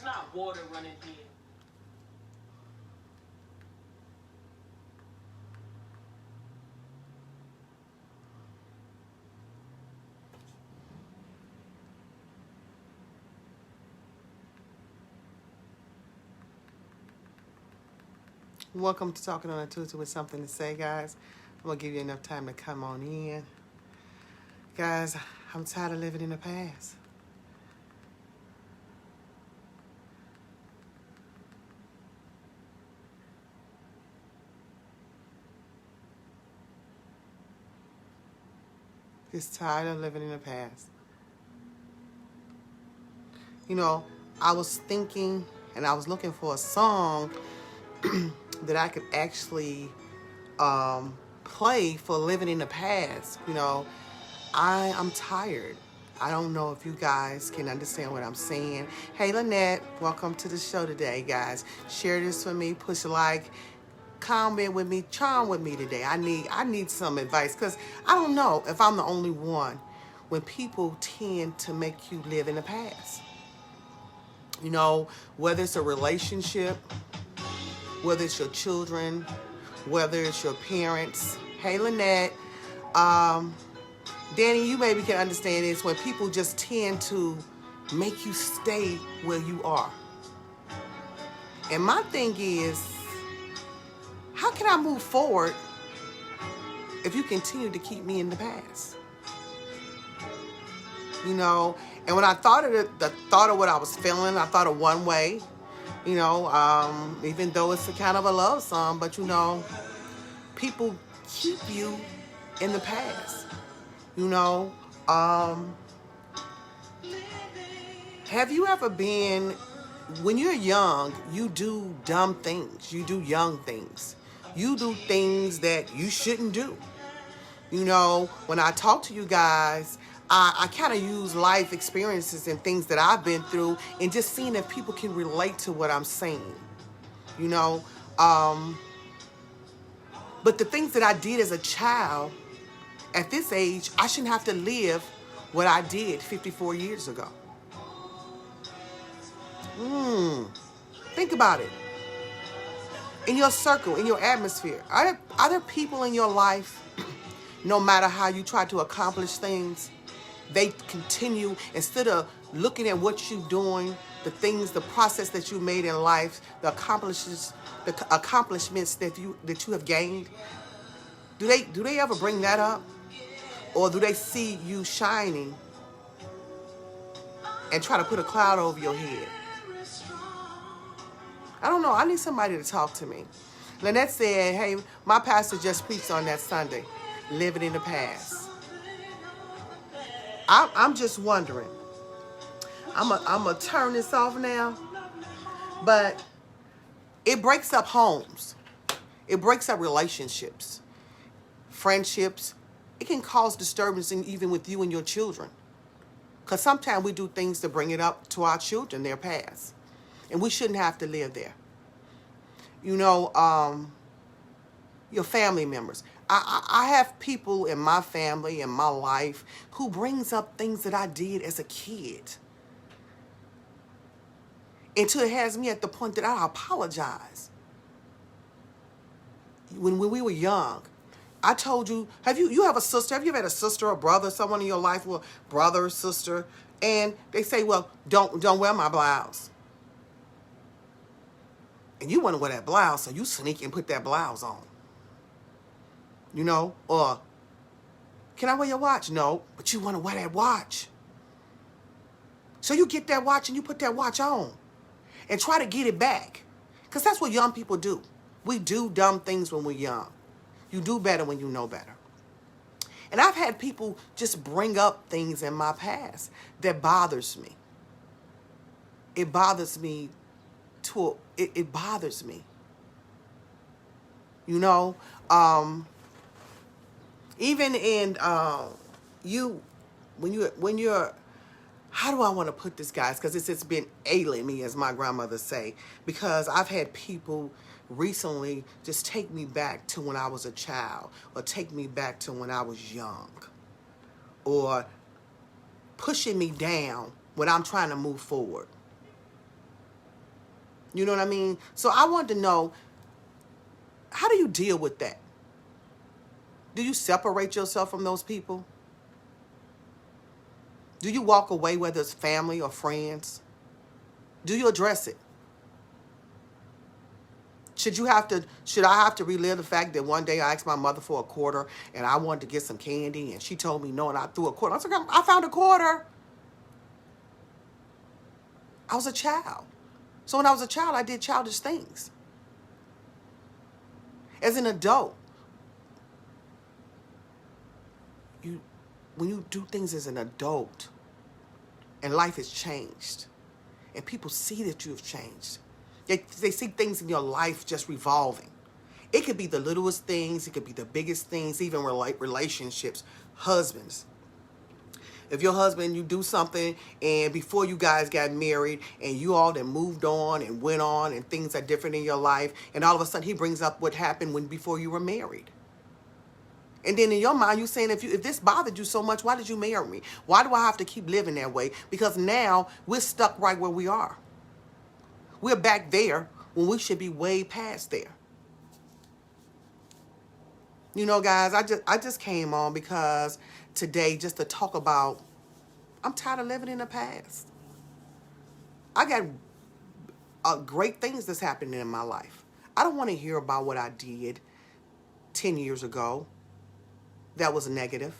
not water running here. Welcome to Talking on a Tuesday with Something to Say, guys. I'm going to give you enough time to come on in. Guys, I'm tired of living in the past. Just tired of living in the past. You know, I was thinking and I was looking for a song that I could actually play for living in the past. You know, I'm tired. I don't know if you guys can understand what I'm saying. Hey, Lynette, welcome to the show today, guys. Share this with me, push a like, comment with me, charm with me today. I need some advice because I don't know if I'm the only one when people tend to make you live in the past. You know, whether it's a relationship, whether it's your children, whether it's your parents. Hey, Lynette. Danny, you maybe can understand this when people just tend to make you stay where you are. And my thing is, how can I move forward if you continue to keep me in the past? You know, and when I thought of the thought of what I was feeling, I thought of One Way. You know, even though it's a kind of a love song, but you know, people keep you in the past. You know, have you ever been, when you're young, you do dumb things. You do young things. You do things that you shouldn't do. You know, when I talk to you guys, I kind of use life experiences and things that I've been through and just seeing if people can relate to what I'm saying. You know, but the things that I did as a child, at this age, I shouldn't have to live what I did 54 years ago. Think about it. In your circle, in your atmosphere, are there people in your life, no matter how you try to accomplish things, they continue, instead of looking at what you're doing, the things, the process that you made in life, the accomplishments that you have gained, do they ever bring that up? Or do they see you shining and try to put a cloud over your head? I don't know. I need somebody to talk to me. Lynette said, hey, my pastor just preached on that Sunday, living in the past. I'm just wondering. I'm going to turn this off now. But it breaks up homes. It breaks up relationships, friendships. It can cause disturbance even with you and your children. Because sometimes we do things to bring it up to our children, their past. And we shouldn't have to live there. You know, your family members. I have people in my family, in my life, who brings up things that I did as a kid. Until it has me at the point that I apologize. When we were young, I told you, you have a sister? Have you ever had a sister or brother, someone in your life, well, brother or sister, and they say, well, don't wear my blouse. And you want to wear that blouse, so you sneak and put that blouse on. You know, or, can I wear your watch? No, but you want to wear that watch. So you get that watch and you put that watch on and try to get it back. Because that's what young people do. We do dumb things when we're young. You do better when you know better. And I've had people just bring up things in my past that bothers me. It bothers me it bothers me. You know, even in when you're how do I want to put this, guys? Because it's been ailing me, as my grandmother say, because I've had people recently just take me back to when I was a child, or take me back to when I was young, or pushing me down when I'm trying to move forward. You know what I mean? So I wanted to know, how do you deal with that? Do you separate yourself from those people? Do you walk away, whether it's family or friends? Do you address it? Should I have to relive the fact that one day I asked my mother for a quarter and I wanted to get some candy and she told me no and I threw a quarter? I was like, I found a quarter. I was a child. So when I was a child, I did childish things. As an adult, when you do things as an adult and life has changed and people see that you have changed, they see things in your life just revolving. It could be the littlest things. It could be the biggest things, even relationships, husbands. If your husband, you do something and before you guys got married and you all then moved on and went on and things are different in your life, and all of a sudden he brings up what happened before you were married. And then in your mind, you're saying, if this bothered you so much, why did you marry me? Why do I have to keep living that way? Because now we're stuck right where we are. We're back there when we should be way past there. You know, guys, I just came on because today just to talk about, I'm tired of living in the past. I got great things that's happening in my life. I don't want to hear about what I did 10 years ago that was negative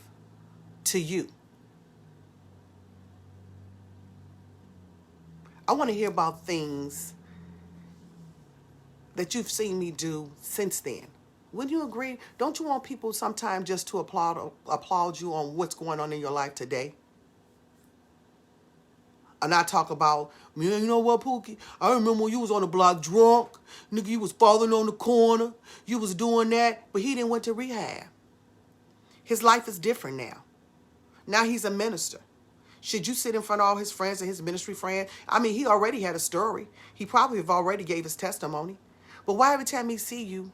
to you. I want to hear about things that you've seen me do since then. Wouldn't you agree? Don't you want people sometimes just to applaud you on what's going on in your life today? And I talk about, man, you know what, Pookie? I remember when you was on the block drunk. Nigga, you was falling on the corner. You was doing that, but he didn't went to rehab. His life is different now. Now he's a minister. Should you sit in front of all his friends and his ministry friends? I mean, he already had a story. He probably have already gave his testimony. But why every time he see you,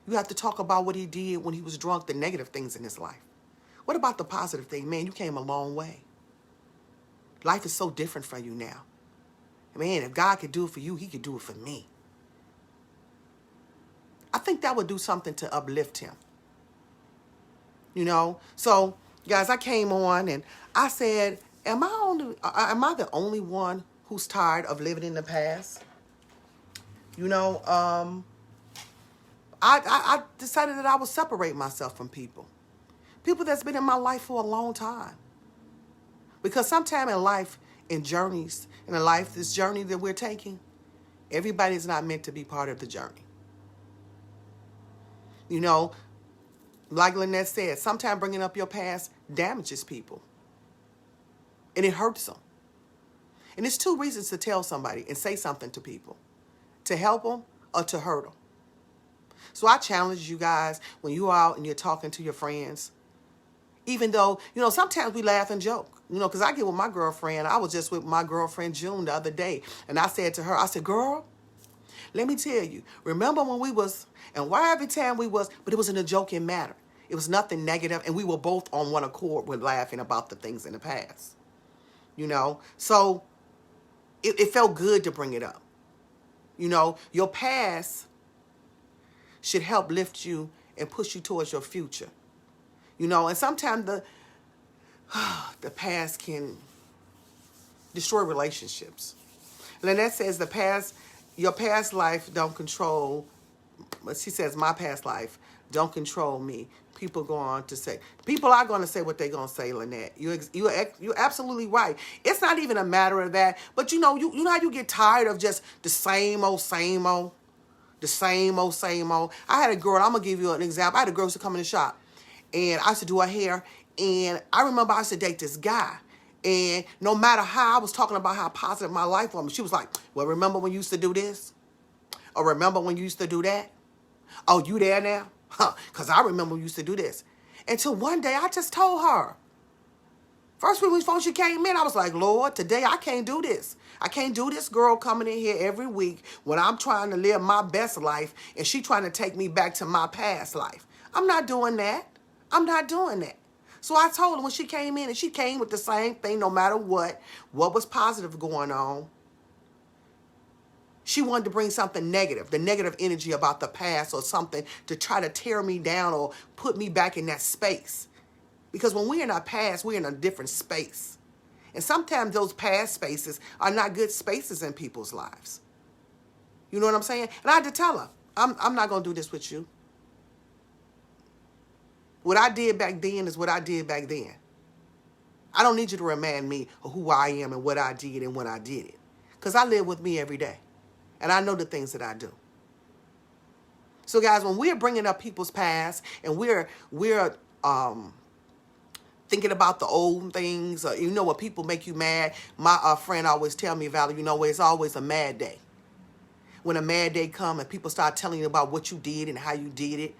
you have to talk about what he did when he was drunk, the negative things in his life? What about the positive thing? Man, you came a long way. Life is so different for you now. Man, if God could do it for you, he could do it for me. I think that would do something to uplift him. You know? So, guys, I came on and I said, am I the only one who's tired of living in the past? You know, I decided that I would separate myself from people. People that's been in my life for a long time. Because sometime in life, in journeys, this journey that we're taking, everybody's not meant to be part of the journey. You know, like Lynette said, sometimes bringing up your past damages people. And it hurts them. And there's two reasons to tell somebody and say something to people. To help them or to hurt them. So I challenge you guys, when you're out and you're talking to your friends, even though, you know, sometimes we laugh and joke, you know, because I get with my girlfriend. I was just with my girlfriend June the other day. And I said to her, I said, girl, let me tell you, remember when we was, and why every time we was, but it was in a joking manner. It was nothing negative, and we were both on one accord with laughing about the things in the past. You know, so it felt good to bring it up. You know, your past should help lift you and push you towards your future. You know, and sometimes the past can destroy relationships. Lynette says your past life don't control, she says, my past life don't control me. People are going to say what they're going to say, Lynette. You're absolutely right. It's not even a matter of that. But you know how you get tired of just the same old, same old? The same old, same old. I had a girl, I'm going to give you an example. I had a girl who used to come in the shop. And I used to do her hair. And I remember I used to date this guy. And no matter how I was talking about how positive my life was, she was like, well, remember when you used to do this? Or remember when you used to do that? Oh, you there now? Because I remember we used to do this. Until one day I just told her. First week before she came in, I was like, Lord, today I can't do this. I can't do this girl coming in here every week when I'm trying to live my best life and she trying to take me back to my past life. I'm not doing that. I'm not doing that. So I told her when she came in, and she came with the same thing no matter what was positive going on. She wanted to bring something negative, the negative energy about the past or something to try to tear me down or put me back in that space. Because when we're in our past, we're in a different space. And sometimes those past spaces are not good spaces in people's lives. You know what I'm saying? And I had to tell her, I'm not going to do this with you. What I did back then is what I did back then. I don't need you to remind me of who I am and what I did and when I did it. Because I live with me every day. And I know the things that I do. So guys, when we're bringing up people's past and we're thinking about the old things, you know, when people make you mad, my friend always tell me, Valerie, you know, it's always a mad day. When a mad day come and people start telling you about what you did and how you did it.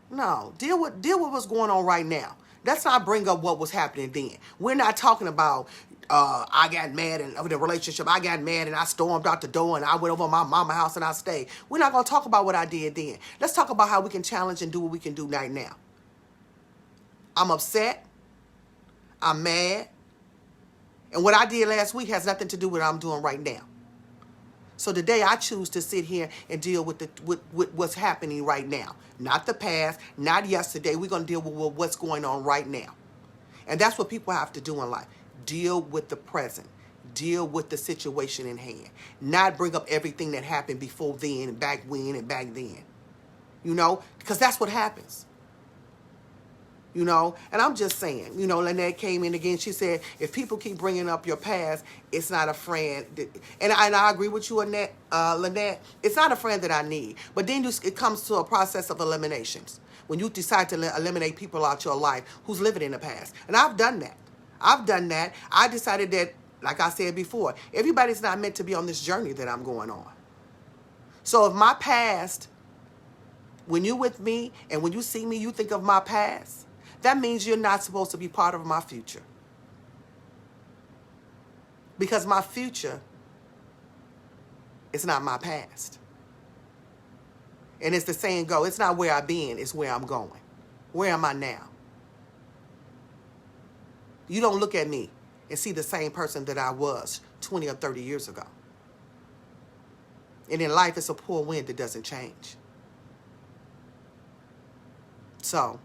No, deal with what's going on right now. Let's not bring up what was happening then. We're not talking about I got mad and the relationship. I got mad and I stormed out the door and I went over my mama's house and I stayed. We're not going to talk about what I did then. Let's talk about how we can challenge and do what we can do right now. I'm upset. I'm mad. And what I did last week has nothing to do with what I'm doing right now. So today I choose to sit here and deal with what's happening right now. Not the past, not yesterday. We're going to deal with what's going on right now. And that's what people have to do in life. Deal with the present. Deal with the situation in hand. Not bring up everything that happened before then and back when and back then. You know, because that's what happens. You know, and I'm just saying, you know, Lynette came in again. She said, if people keep bringing up your past, it's not a friend. And I agree with you, Lynette. It's not a friend that I need. But then it comes to a process of eliminations. When you decide to eliminate people out your life who's living in the past. And I've done that. I decided that, like I said before, everybody's not meant to be on this journey that I'm going on. So if my past, when you're with me and when you see me, you think of my past, that means you're not supposed to be part of my future. Because my future is not my past. And it's the saying go, it's not where I've been, it's where I'm going. Where am I now? You don't look at me and see the same person that I was 20 or 30 years ago. And in life, it's a poor wind that doesn't change. So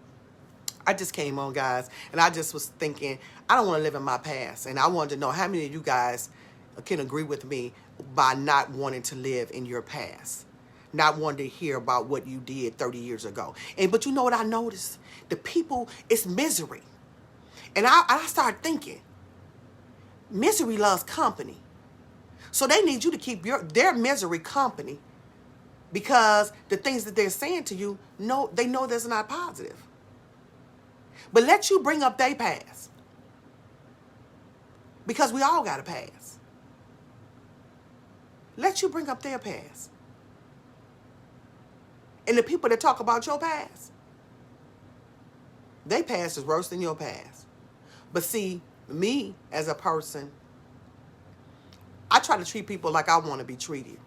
I just came on, guys, and I just was thinking, I don't want to live in my past. And I wanted to know how many of you guys can agree with me by not wanting to live in your past. Not wanting to hear about what you did 30 years ago. But you know what I noticed? The people, it's misery. And I started thinking, misery loves company. So they need you to keep their misery company because the things that they're saying to you, they know that's not positive. But let you bring up their past. Because we all got a past. Let you bring up their past. And the people that talk about your past, their past is worse than your past. But see, me as a person, I try to treat people like I want to be treated.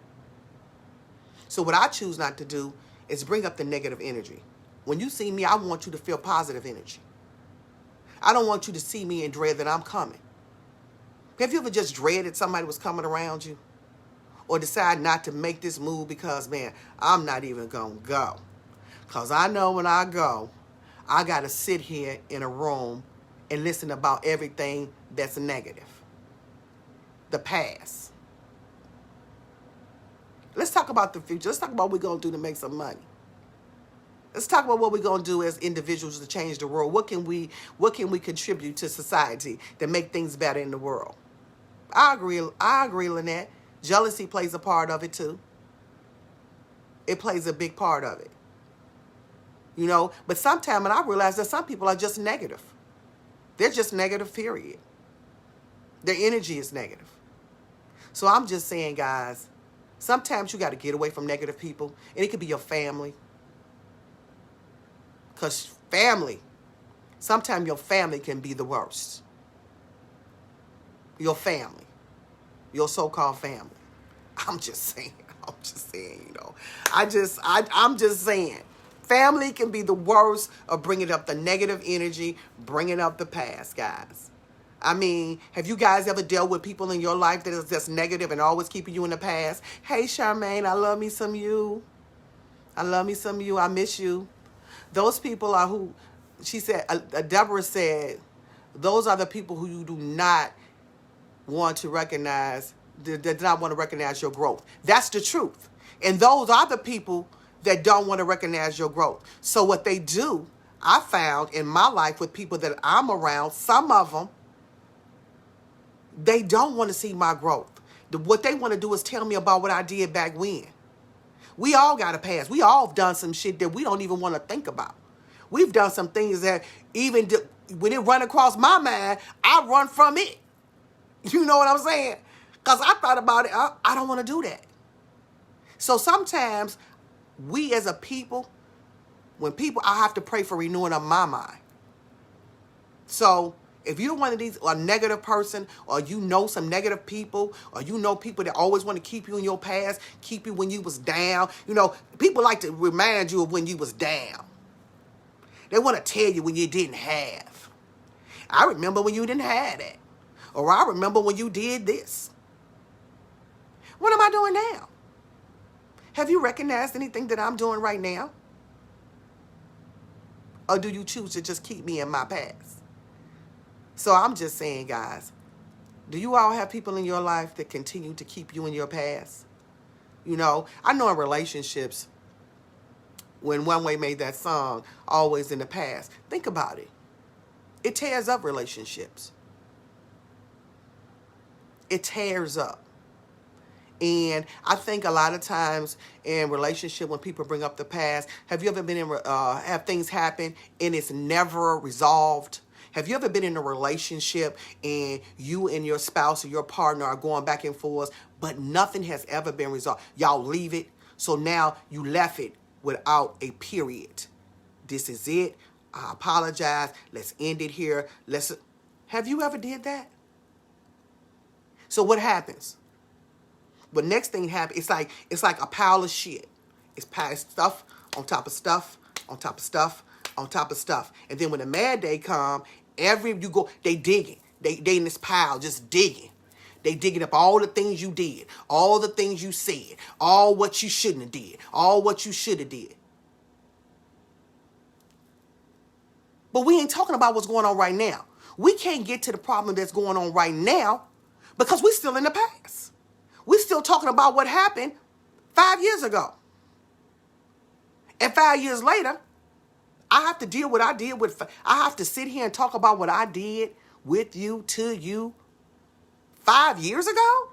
So what I choose not to do is bring up the negative energy. When you see me, I want you to feel positive energy. I don't want you to see me and dread that I'm coming. Have you ever just dreaded somebody was coming around you? Or decide not to make this move because, man, I'm not even going to go. Because I know when I go, I got to sit here in a room and listen about everything that's negative. The past. Let's talk about the future. Let's talk about what we're going to do to make some money. Let's talk about what we're going to do as individuals to change the world. What can we contribute to society to make things better in the world? I agree, Lynette. Jealousy plays a part of it too. It plays a big part of it. You know, but sometimes, and I realize that some people are just negative. They're just negative, period. Their energy is negative. So I'm just saying, guys, sometimes you got to get away from negative people. And it could be your family. Because family, sometimes your family can be the worst. Your family. Your so-called family. I'm just saying, you know. I'm just saying. Family can be the worst of bringing up the negative energy, bringing up the past, guys. I mean, have you guys ever dealt with people in your life that is just negative and always keeping you in the past? Hey, Charmaine, I love me some you. I love me some you. I miss you. Those people are who, she said, Deborah said, those are the people who you do not want to recognize, that do not want to recognize your growth. That's the truth. And those are the people that don't want to recognize your growth. So what they do, I found in my life with people that I'm around, some of them, they don't want to see my growth. What they want to do is tell me about what I did back when. We all got a past. We all have done some shit that we don't even want to think about. We've done some things that even when it run across my mind, I run from it. You know what I'm saying? Because I thought about it. I don't want to do that. So sometimes we as a people, I have to pray for renewing of my mind. So if you're one of these, a negative person, or you know some negative people, or you know people that always want to keep you in your past, keep you when you was down. You know, people like to remind you of when you was down. They want to tell you when you didn't have. I remember when you didn't have that. Or I remember when you did this. What am I doing now? Have you recognized anything that I'm doing right now? Or do you choose to just keep me in my past? So I'm just saying, guys, do you all have people in your life that continue to keep you in your past? You know, I know in relationships, when One Way made that song, Always in the Past, think about it. It tears up relationships. It tears up. And I think a lot of times in relationship, when people bring up the past, have you ever been in, have things happen and it's never resolved? Have you ever been in a relationship and you and your spouse or your partner are going back and forth, but nothing has ever been resolved? Y'all leave it. So now you left it without a period. This is it. I apologize. Let's end it here. Have you ever did that? So what happens? But next thing happens, it's like a pile of shit. It's stuff on top of stuff, on top of stuff, on top of stuff. And then when the mad day come, they digging. They in this pile just digging. They digging up all the things you did, all the things you said, all what you shouldn't have did, all what you should have did. But we ain't talking about what's going on right now. We can't get to the problem that's going on right now because we're still in the past. We're still talking about what happened 5 years ago. And 5 years later, I have to deal with what I did with. I have to sit here and talk about what I did with you, to you, 5 years ago?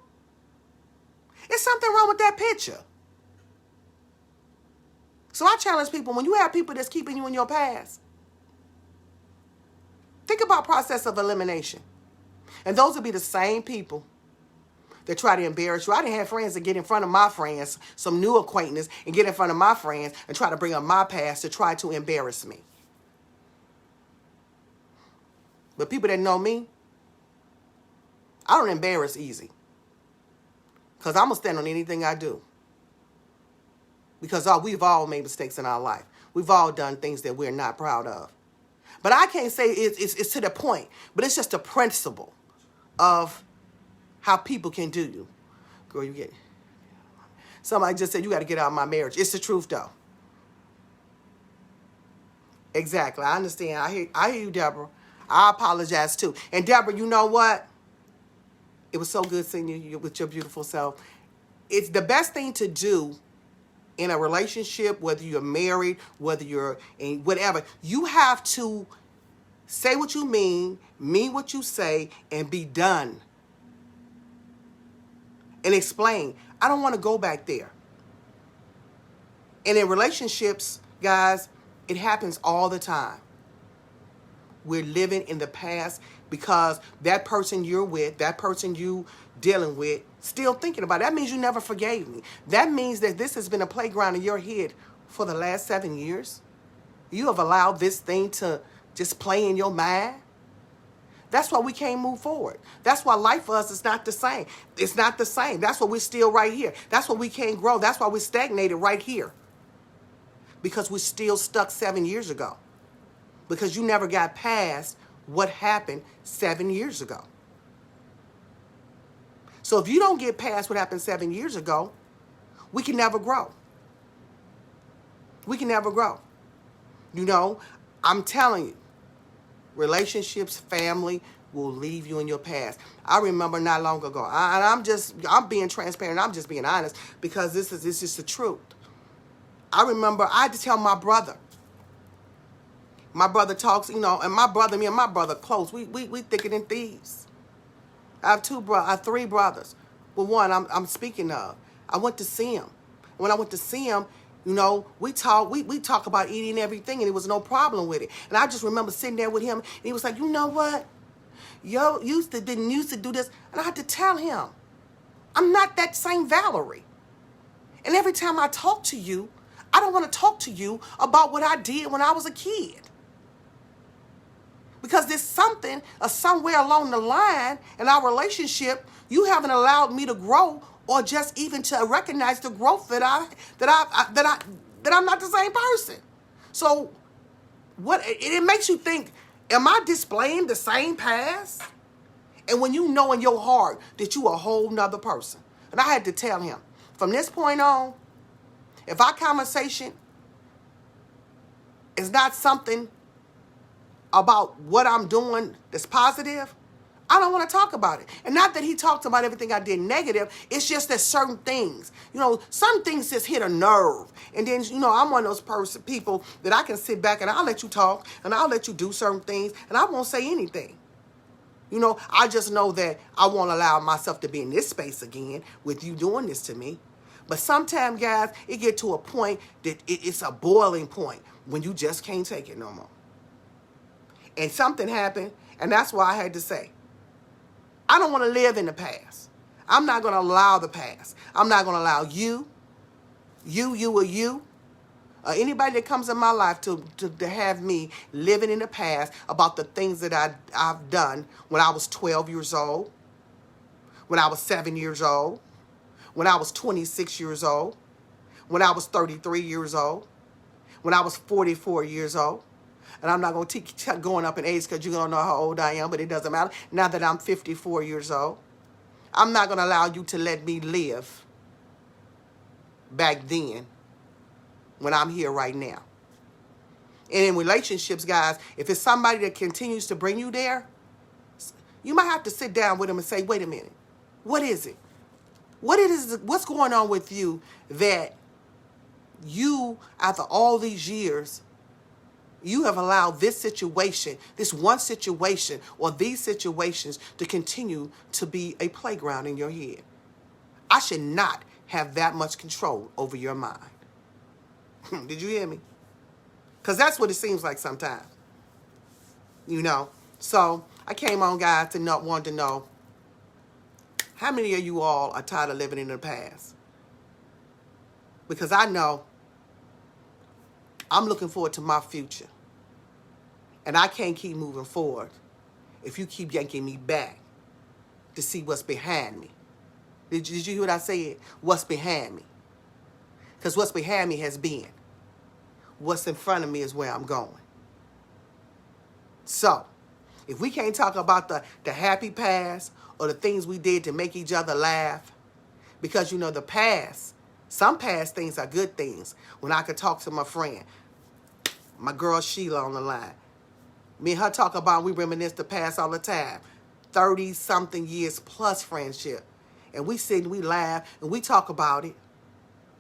There's something wrong with that picture. So I challenge people, when you have people that's keeping you in your past, think about process of elimination. And those will be the same people that try to embarrass you. I didn't have friends that get in front of my friends, some new acquaintances, and get in front of my friends and try to bring up my past to try to embarrass me. But people that know me, I don't embarrass easy. Because I'm going to stand on anything I do. Because we've all made mistakes in our life. We've all done things that we're not proud of. But I can't say it's to the point, but it's just a principle of how people can do you. Girl, somebody just said, you got to get out of my marriage. It's the truth, though. Exactly. I understand. I hear you, Deborah. I apologize, too. And, Deborah, you know what? It was so good seeing you with your beautiful self. It's the best thing to do in a relationship, whether you're married, whether you're in whatever. You have to say what you mean what you say, and be done. And explain, I don't want to go back there. And in relationships, guys, it happens all the time. We're living in the past because that person you're with, that person you dealing with, still thinking about it. That means you never forgave me. That means that this has been a playground in your head for the last 7 years. You have allowed this thing to just play in your mind. That's why we can't move forward. That's why life for us is not the same. It's not the same. That's why we're still right here. That's why we can't grow. That's why we're stagnated right here. Because we're still stuck 7 years ago. Because you never got past what happened 7 years ago. So if you don't get past what happened 7 years ago, we can never grow. We can never grow. You know, I'm telling you, relationships, family will leave you in your past. I remember not long ago, I'm being transparent, I'm just being honest, because this is the truth. I remember I had to tell my brother. My brother talks, you know, and me and my brother close. We thicker than thieves. I have 3 brothers. Well, one I'm speaking of. I went to see him. When I went to see him, you know, we talk about eating everything, and there was no problem with it. And I just remember sitting there with him, and he was like, you know what? Yo, didn't used to do this. And I had to tell him, I'm not that same Valerie. And every time I talk to you, I don't want to talk to you about what I did when I was a kid. Because there's something somewhere along the line in our relationship, you haven't allowed me to grow, or just even to recognize the growth that I'm not the same person. So it makes you think, am I displaying the same past? And when you know in your heart that you a whole nother person. And I had to tell him, from this point on, if our conversation is not something about what I'm doing that's positive, I don't want to talk about it. And not that he talked about everything I did negative. It's just that certain things, you know, some things just hit a nerve. And then, you know, I'm one of those people that I can sit back and I'll let you talk and I'll let you do certain things and I won't say anything. You know, I just know that I won't allow myself to be in this space again with you doing this to me. But sometimes, guys, it get to a point that it's a boiling point when you just can't take it no more. And something happened, and that's why I had to say, I don't want to live in the past. I'm not going to allow the past. I'm not going to allow you, anybody that comes in my life to have me living in the past about the things that I've done when I was 12 years old, when I was 7 years old, when I was 26 years old, when I was 33 years old, when I was 44 years old. And I'm not going to keep going up in age because you're going to know how old I am, but it doesn't matter. Now that I'm 54 years old, I'm not going to allow you to let me live back then when I'm here right now. And in relationships, guys, if it's somebody that continues to bring you there, you might have to sit down with them and say, wait a minute, what is it? What's going on with you that you, after all these years, you have allowed this situation, this one situation, or these situations to continue to be a playground in your head? I should not have that much control over your mind. Did you hear me? Because that's what it seems like sometimes. You know? So I came on, guys, want to know, how many of you all are tired of living in the past? Because I know I'm looking forward to my future. And I can't keep moving forward if you keep yanking me back to see what's behind me. Did you hear what I said? What's behind me? Because what's behind me has been. What's in front of me is where I'm going. So, if we can't talk about the happy past or the things we did to make each other laugh, because, you know, the past, some past things are good things. When I could talk to my friend, my girl Sheila on the line. Me and her talk about, we reminisce the past all the time. 30-something years plus friendship. And we sit and we laugh and we talk about it.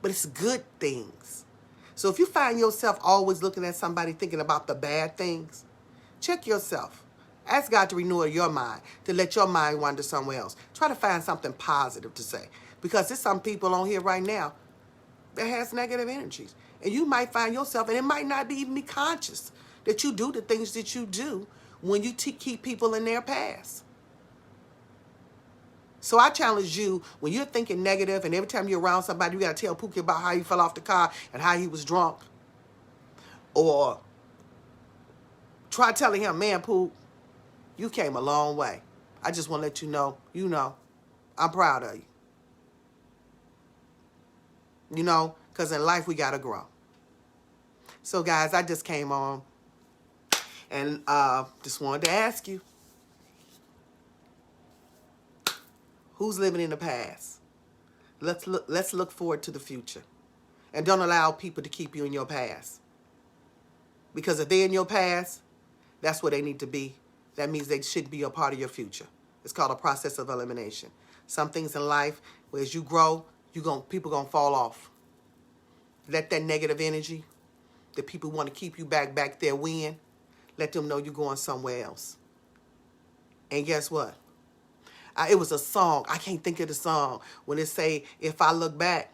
But it's good things. So if you find yourself always looking at somebody thinking about the bad things, check yourself. Ask God to renew your mind, to let your mind wander somewhere else. Try to find something positive to say. Because there's some people on here right now that has negative energies. And you might find yourself, and it might not be even be conscious, that you do the things that you do when you keep people in their past. So I challenge you, when you're thinking negative and every time you're around somebody, you got to tell Pookie about how he fell off the car and how he was drunk. Or try telling him, man, Pook, you came a long way. I just want to let you know, I'm proud of you. You know, because in life we got to grow. So guys, I just came on And just wanted to ask you, who's living in the past? Let's look forward to the future. And don't allow people to keep you in your past. Because if they're in your past, that's where they need to be. That means they should be a part of your future. It's called a process of elimination. Some things in life, where as you grow, people gonna fall off. Let that negative energy, the people want to keep you back there win, let them know you're going somewhere else. And guess what? It was a song. I can't think of the song. When it say, if I look back,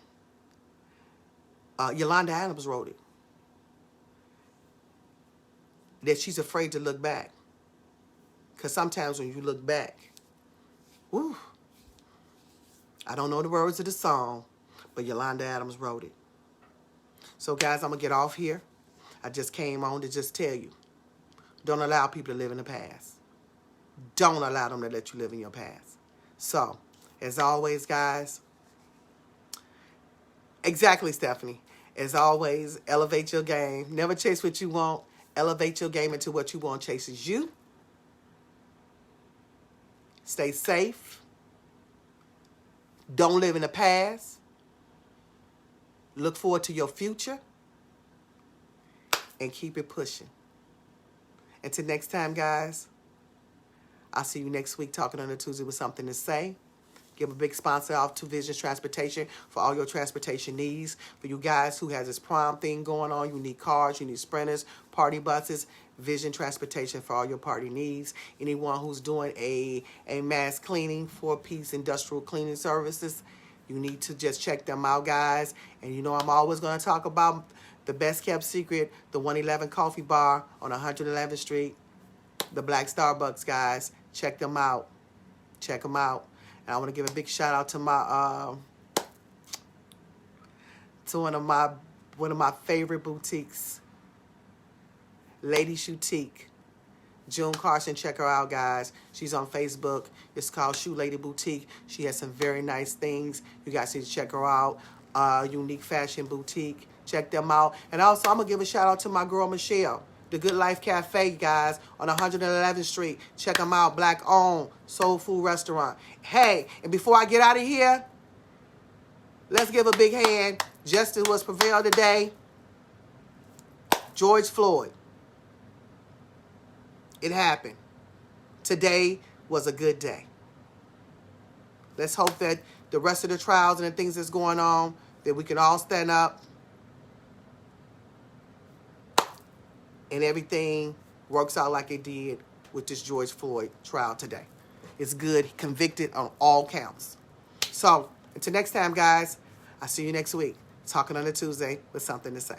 Yolanda Adams wrote it. That she's afraid to look back. Because sometimes when you look back, whew, I don't know the words of the song, but Yolanda Adams wrote it. So guys, I'm going to get off here. I just came on to just tell you, don't allow people to live in the past. Don't allow them to let you live in your past. So, as always, guys, exactly, Stephanie. As always, elevate your game. Never chase what you want. Elevate your game into what you want chases you. Stay safe. Don't live in the past. Look forward to your future. And keep it pushing. Until next time, guys, I'll see you next week talking on a Tuesday with something to say. Give a big sponsor off to Vision Transportation for all your transportation needs. For you guys who has this prom thing going on, you need cars, you need sprinters, party buses, Vision Transportation for all your party needs. Anyone who's doing a mass cleaning, 4-piece industrial cleaning services, you need to just check them out, guys. And you know I'm always going to talk about the best kept secret, the 111 Coffee Bar on 111th Street, the Black Starbucks, guys. Check them out. Check them out. And I want to give a big shout out to my to one of my favorite boutiques, Lady Shoutique. June Carson, check her out, guys. She's on Facebook. It's called Shoe Lady Boutique. She has some very nice things. You guys need to check her out. Unique Fashion Boutique. Check them out. And also, I'm going to give a shout out to my girl, Michelle. The Good Life Cafe, guys, on 111th Street. Check them out. Black-owned soul food restaurant. Hey, and before I get out of here, let's give a big hand. Justice was prevailed today. George Floyd. It happened. Today was a good day. Let's hope that the rest of the trials and the things that's going on, that we can all stand up and everything works out like it did with this George Floyd trial today. It's good. He convicted on all counts. So, until next time, guys, I'll see you next week. Talking on a Tuesday with something to say.